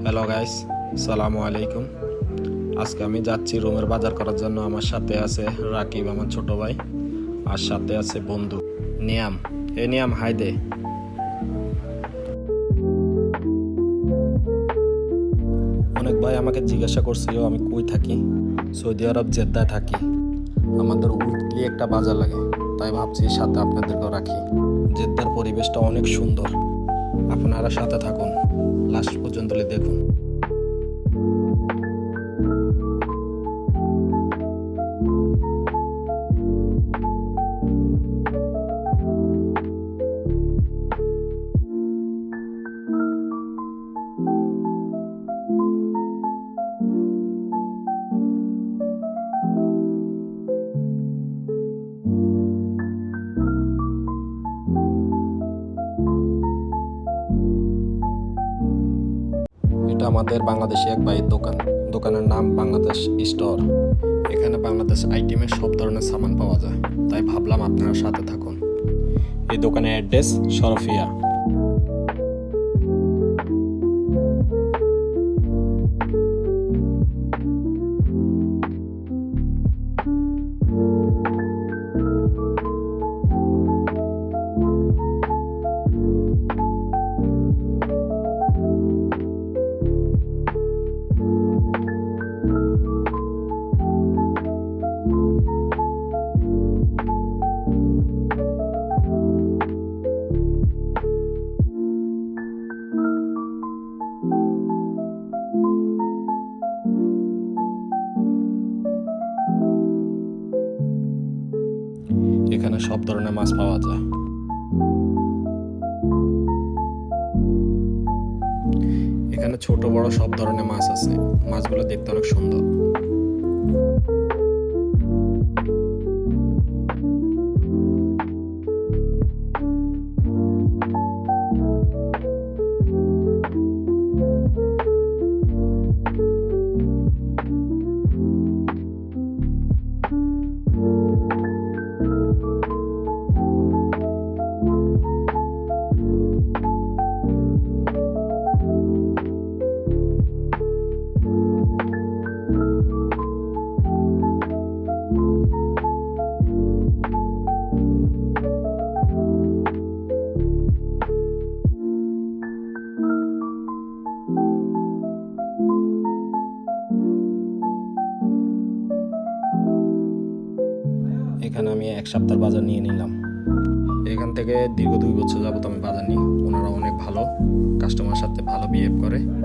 Hello guys, সালামু আলাইকুম। আজকে আমি যাচ্ছি রুমের বাজার করার জন্য। আমার সাথে আছে রাকিব, আমার ছোট ভাই, আর সাথে আছে বন্ধু নিয়াম। নিয়াম, হাই দে। অনেক ভাই আমাকে জিজ্ঞাসা করছিল আমি কই থাকি। সৌদি আরব জেদ্দায় থাকি। আমাদের উইকলি একটা বাজার লাগে, তাই ভাবছি সাথে আপনাদেরকেও রাখি। জেদ্দার পরিবেশটা অনেক সুন্দর, আপনারা সাথে থাকুন, লাস্ট পর্যন্ত দেখুন। এটা আমাদের বাংলাদেশি এক ভাইয়ের দোকান। দোকানের নাম বাংলাদেশ স্টোর। এখানে বাংলাদেশ আইটেমের সব ধরনের সামান পাওয়া যায়, তাই ভাবলাম আপনারা সাথে থাকুন। এই দোকানের অ্যাড্রেস শরফিয়া। এখানে সব ধরনের মাছ পাওয়া যায়। এখানে ছোট বড় সব ধরনের মাছ আছে। মাছগুলো দেখতে অনেক সুন্দর। এখানে আমি এক সপ্তাহ বাজার নিয়ে নিলাম। এখান থেকে দীর্ঘ 2 বছর যাবত আমি বাজার নিই। ওনারা অনেক ভালো, কাস্টমার সাথে ভালো বিহেভ করে।